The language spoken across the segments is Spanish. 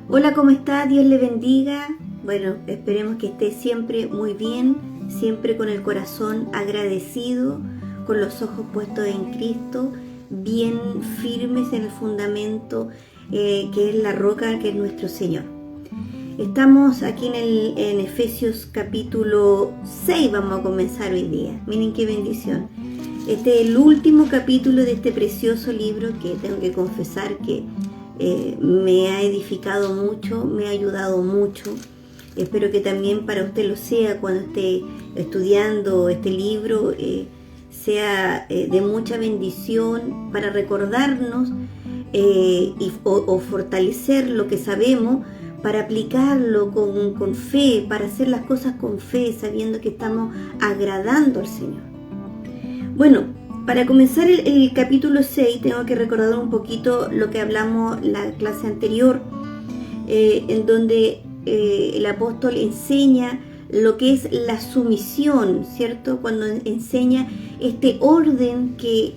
Hola, ¿cómo está? Dios le bendiga. Bueno, esperemos que esté siempre muy bien, siempre con el corazón agradecido, con los ojos puestos en Cristo, bien firmes en el fundamento que es la roca, que es nuestro Señor. Estamos aquí en Efesios capítulo 6, vamos a comenzar hoy día. Miren qué bendición. Este es el último capítulo de este precioso libro que tengo que confesar que me ha edificado mucho, me ha ayudado mucho. Espero que también para usted lo sea cuando esté estudiando este libro, sea de mucha bendición para recordarnos o fortalecer lo que sabemos, para aplicarlo con fe, para hacer las cosas con fe, sabiendo que estamos agradando al Señor. Bueno, para comenzar el capítulo 6 tengo que recordar un poquito lo que hablamos la clase anterior, en donde el apóstol enseña lo que es la sumisión, ¿cierto? Cuando enseña este orden que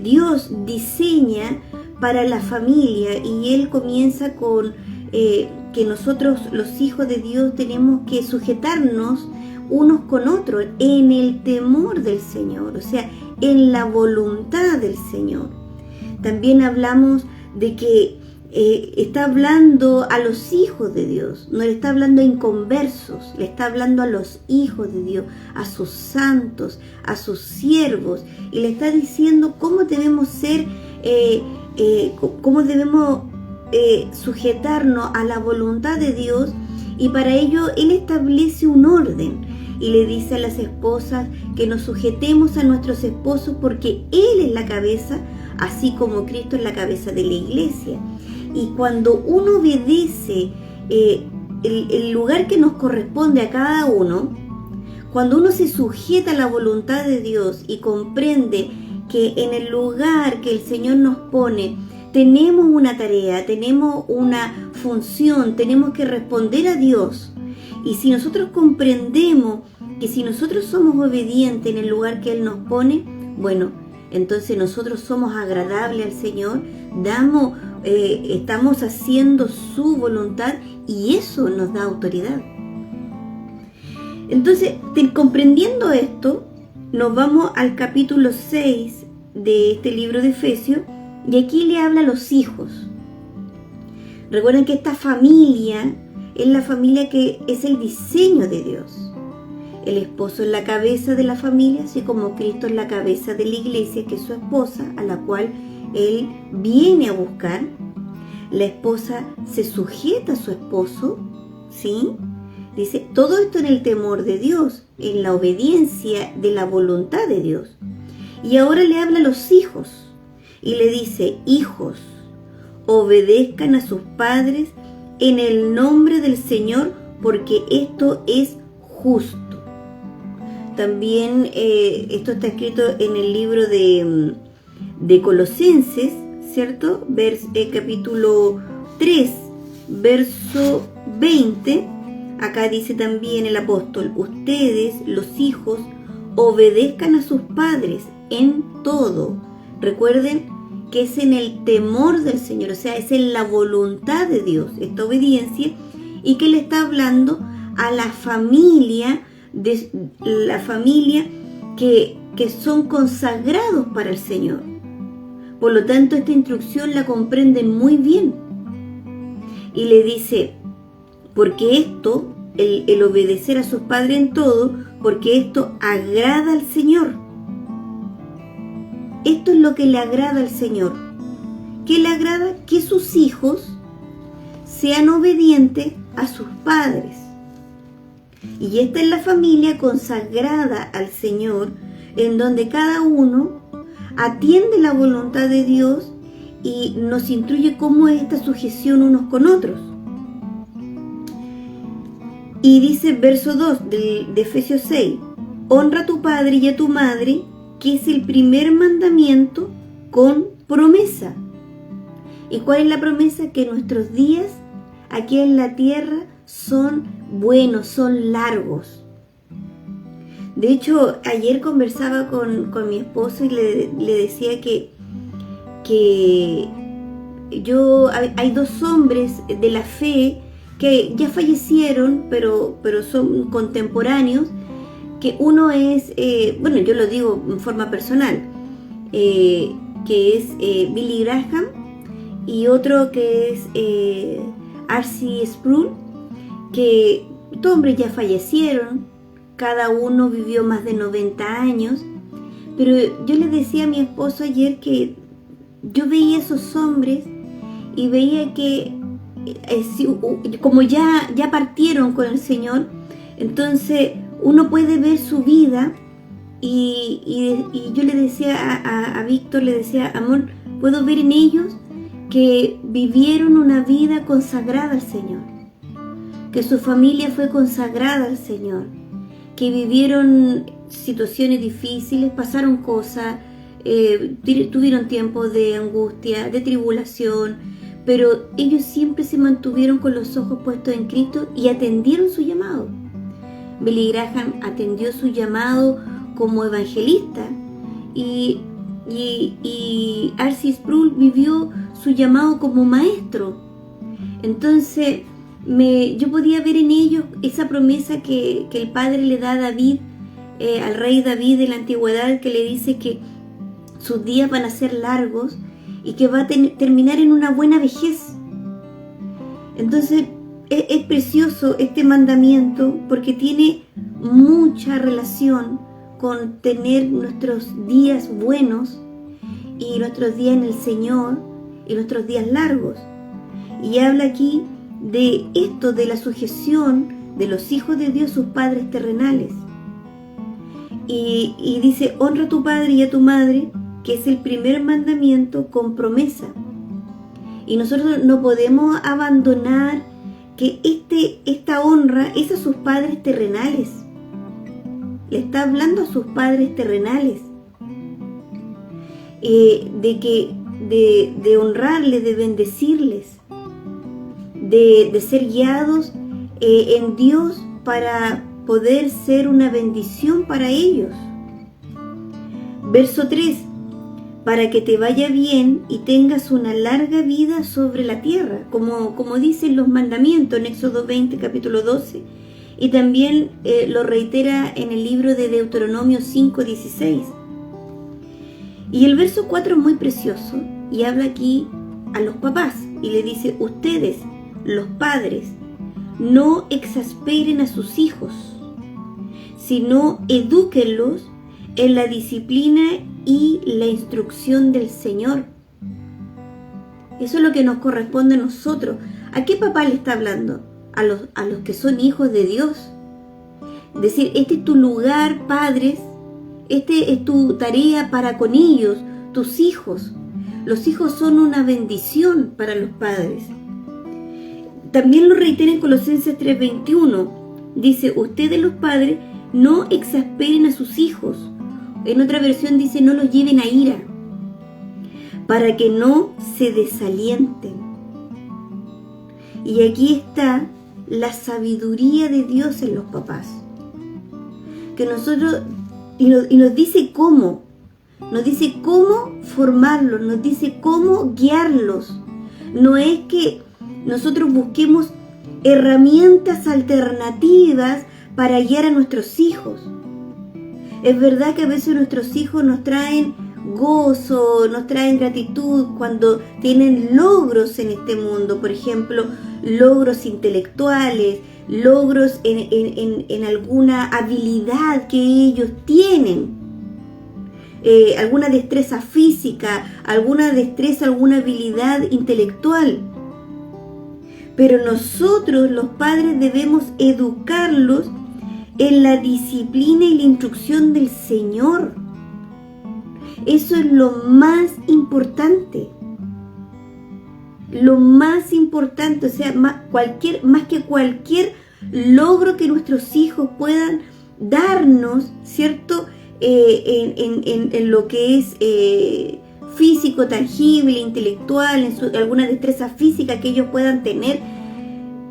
Dios diseña para la familia, y Él comienza con que nosotros, los hijos de Dios, tenemos que sujetarnos unos con otros en el temor del Señor, o sea, en la voluntad del Señor. También hablamos de que está hablando a los hijos de Dios, no le está hablando a inconversos, le está hablando a los hijos de Dios, a sus santos, a sus siervos, y le está diciendo cómo debemos ser, cómo debemos sujetarnos a la voluntad de Dios, y para ello Él establece un orden. Y le dice a las esposas que nos sujetemos a nuestros esposos porque Él es la cabeza, así como Cristo es la cabeza de la iglesia. Y cuando uno obedece el lugar que nos corresponde a cada uno, cuando uno se sujeta a la voluntad de Dios y comprende que en el lugar que el Señor nos pone tenemos una tarea, tenemos una función, tenemos que responder a Dios. Y si nosotros comprendemos que si nosotros somos obedientes en el lugar que Él nos pone, bueno, entonces nosotros somos agradables al Señor, estamos haciendo su voluntad, y eso nos da autoridad. Entonces, comprendiendo esto, nos vamos al capítulo 6 de este libro de Efesios, y aquí le habla a los hijos. Recuerden que esta familia es la familia que es el diseño de Dios. El esposo es la cabeza de la familia, así como Cristo es la cabeza de la iglesia, que es su esposa, a la cual Él viene a buscar. La esposa se sujeta a su esposo, ¿sí? Dice, todo esto en el temor de Dios, en la obediencia de la voluntad de Dios. Y ahora le habla a los hijos, y le dice, hijos, obedezcan a sus padres en el nombre del Señor, porque esto es justo. También esto está escrito en el libro de Colosenses, ¿cierto? Capítulo 3, verso 20. Acá dice también el apóstol, ustedes, los hijos, obedezcan a sus padres en todo. Recuerden que es en el temor del Señor, o sea, es en la voluntad de Dios, esta obediencia, y que le está hablando a la familia, que son consagrados para el Señor. Por lo tanto, esta instrucción la comprenden muy bien. Y le dice, porque esto, el obedecer a sus padres en todo, porque esto agrada al Señor. Esto es lo que le agrada al Señor. ¿Qué le agrada? Que sus hijos sean obedientes a sus padres. Y esta es la familia consagrada al Señor, en donde cada uno atiende la voluntad de Dios y nos instruye cómo es esta sujeción unos con otros. Y dice verso 2 de Efesios 6, honra a tu padre y a tu madre, que es el primer mandamiento con promesa. ¿Y cuál es la promesa? Que nuestros días aquí en la tierra son buenos, son largos. De hecho, ayer conversaba con mi esposo y le decía que hay dos hombres de la fe que ya fallecieron, pero son contemporáneos, que uno es, bueno, yo lo digo en forma personal, que es Billy Graham, y otro que es R.C. Sproul, que estos hombres ya fallecieron, cada uno vivió más de 90 años, pero yo le decía a mi esposo ayer que yo veía esos hombres y veía que como ya partieron con el Señor, entonces uno puede ver su vida y yo le decía a Víctor, le decía, amor, puedo ver en ellos que vivieron una vida consagrada al Señor, que su familia fue consagrada al Señor, que vivieron situaciones difíciles, pasaron cosas, tuvieron tiempos de angustia, de tribulación, pero ellos siempre se mantuvieron con los ojos puestos en Cristo y atendieron su llamado. Billy Graham atendió su llamado como evangelista y R.C. Sproul vivió su llamado como maestro. Entonces yo podía ver en ellos esa promesa que el Padre le da a David, al rey David de la antigüedad, que le dice que sus días van a ser largos y que va a terminar en una buena vejez. Entonces es precioso este mandamiento porque tiene mucha relación con tener nuestros días buenos y nuestros días en el Señor y nuestros días largos. Y habla aquí de esto, de la sujeción de los hijos de Dios, sus padres terrenales. Y dice, honra a tu padre y a tu madre, que es el primer mandamiento con promesa. Y nosotros no podemos abandonar que esta honra es a sus padres terrenales. Le está hablando a sus padres terrenales. De honrarles, de bendecirles, de ser guiados en Dios para poder ser una bendición para ellos. Verso 3, para que te vaya bien y tengas una larga vida sobre la tierra, como dicen los mandamientos en Éxodo 20, capítulo 12, y también lo reitera en el libro de Deuteronomio 5, 16. Y el verso 4 es muy precioso y habla aquí a los papás y le dice, ustedes, los padres, no exasperen a sus hijos, sino edúquenlos en la disciplina y la instrucción del Señor. Eso es lo que nos corresponde a nosotros. ¿A qué papá le está hablando? A los que son hijos de Dios. Es decir, este es tu lugar, padres, este es tu tarea para con ellos, tus hijos. Los hijos son una bendición para los padres. También lo reitera en Colosenses 3:21. Dice, ustedes los padres no exasperen a sus hijos. En otra versión dice, no los lleven a ira, para que no se desalienten. Y aquí está la sabiduría de Dios en los papás. Que nosotros, y nos dice cómo formarlos, nos dice cómo guiarlos. No es que nosotros busquemos herramientas alternativas para guiar a nuestros hijos. Es verdad que a veces nuestros hijos nos traen gozo, nos traen gratitud cuando tienen logros en este mundo, por ejemplo, logros intelectuales, logros en alguna habilidad que ellos tienen, alguna destreza física, alguna destreza, alguna habilidad intelectual. Pero nosotros, los padres, debemos educarlos en la disciplina y la instrucción del Señor. Eso es lo más importante. Lo más importante, o sea, más que cualquier logro que nuestros hijos puedan darnos, ¿cierto? En lo que es físico, tangible, intelectual, en alguna destreza física que ellos puedan tener,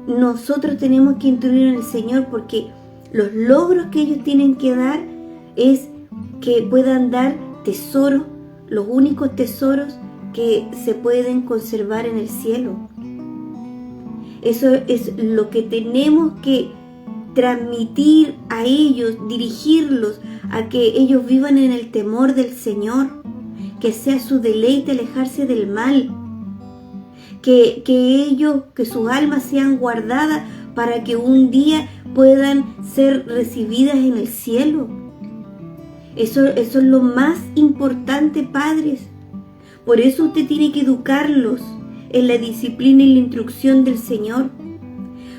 nosotros tenemos que instruir en el Señor, porque los logros que ellos tienen que dar es que puedan dar tesoros, los únicos tesoros que se pueden conservar en el cielo. Eso es lo que tenemos que transmitir a ellos, dirigirlos a que ellos vivan en el temor del Señor, que sea su deleite alejarse del mal, que sus almas sean guardadas para que un día puedan ser recibidas en el cielo. Eso es lo más importante, padres. Por eso usted tiene que educarlos en la disciplina y la instrucción del Señor.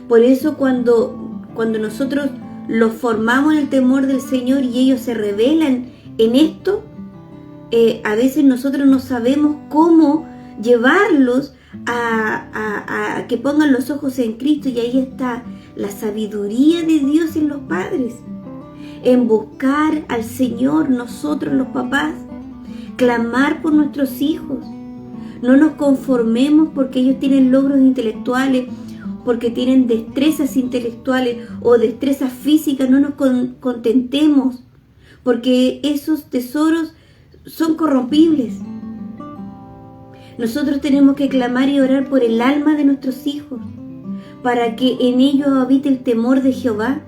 Por eso cuando nosotros los formamos en el temor del Señor y ellos se rebelan en esto, a veces nosotros no sabemos cómo llevarlos a que pongan los ojos en Cristo, y ahí está la sabiduría de Dios en los padres, en buscar al Señor nosotros los papás, clamar por nuestros hijos. No nos conformemos porque ellos tienen logros intelectuales, porque tienen destrezas intelectuales o destrezas físicas. No nos contentemos, porque esos tesoros son corrompibles. Nosotros tenemos que clamar y orar por el alma de nuestros hijos, para que en ellos habite el temor de Jehová.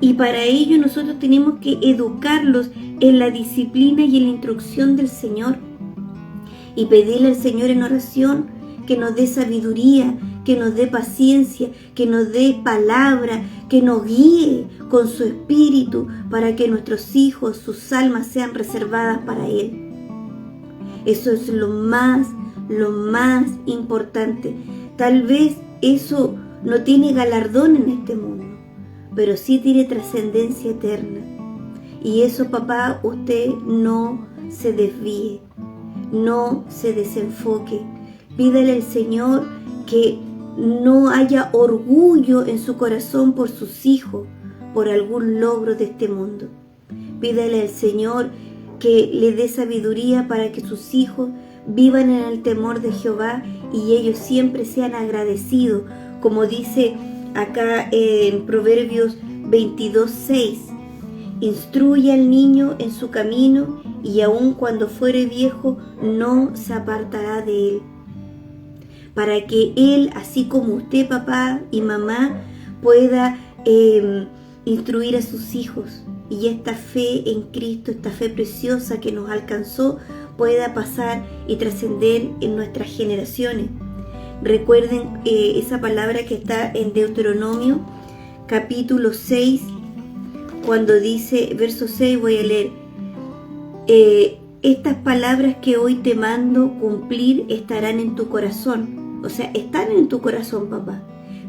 Y para ello nosotros tenemos que educarlos en la disciplina y en la instrucción del Señor. Y pedirle al Señor en oración que nos dé sabiduría, que nos dé paciencia, que nos dé palabra, que nos guíe con su espíritu para que nuestros hijos, sus almas sean reservadas para Él. Eso es lo más importante. Tal vez eso no tiene galardón en este mundo, pero sí tiene trascendencia eterna. Y eso, papá, usted no se desvíe, no se desenfoque. Pídale al Señor que no haya orgullo en su corazón por sus hijos, por algún logro de este mundo. Pídale al Señor que le dé sabiduría para que sus hijos vivan en el temor de Jehová y ellos siempre sean agradecidos, como dice acá en Proverbios 22:6. Instruye al niño en su camino, y aun cuando fuere viejo no se apartará de él. Para que él, así como usted, papá y mamá, pueda instruir a sus hijos, y esta fe en Cristo, esta fe preciosa que nos alcanzó, pueda pasar y trascender en nuestras generaciones. Recuerden esa palabra que está en Deuteronomio capítulo 6, cuando dice, verso 6, voy a leer: estas palabras que hoy te mando cumplir estarán en tu corazón. O sea, están en tu corazón, papá.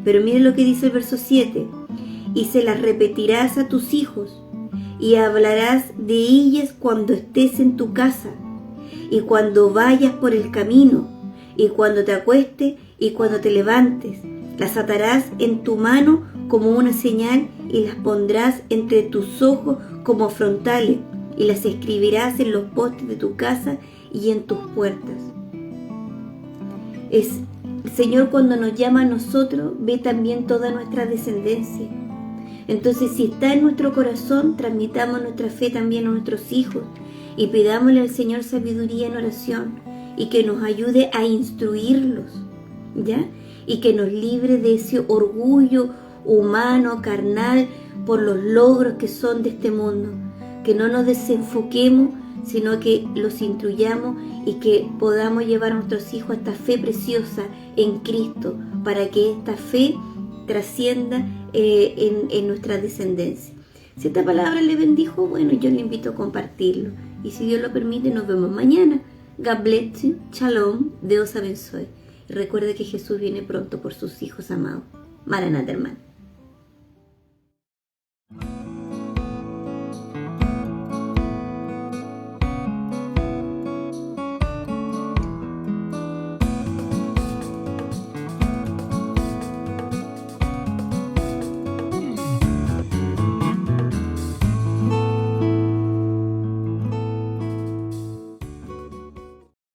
Pero miren lo que dice el verso 7: y se las repetirás a tus hijos, y hablarás de ellas cuando estés en tu casa, y cuando vayas por el camino, y cuando te acuestes, y cuando te levantes. Las atarás en tu mano como una señal, y las pondrás entre tus ojos como frontales, y las escribirás en los postes de tu casa y en tus puertas. El Señor, cuando nos llama a nosotros, ve también toda nuestra descendencia. Entonces, si está en nuestro corazón, transmitamos nuestra fe también a nuestros hijos y pidámosle al Señor sabiduría en oración y que nos ayude a instruirlos, ¿ya? Y que nos libre de ese orgullo humano, carnal, por los logros que son de este mundo. Que no nos desenfoquemos, sino que los instruyamos y que podamos llevar a nuestros hijos a esta fe preciosa en Cristo, para que esta fe trascienda en nuestra descendencia. Si esta palabra le bendijo, bueno, yo le invito a compartirlo. Y si Dios lo permite, nos vemos mañana. God bless you. Shalom. Dios abençoe. Y recuerde que Jesús viene pronto por sus hijos amados. Maranatha, hermano.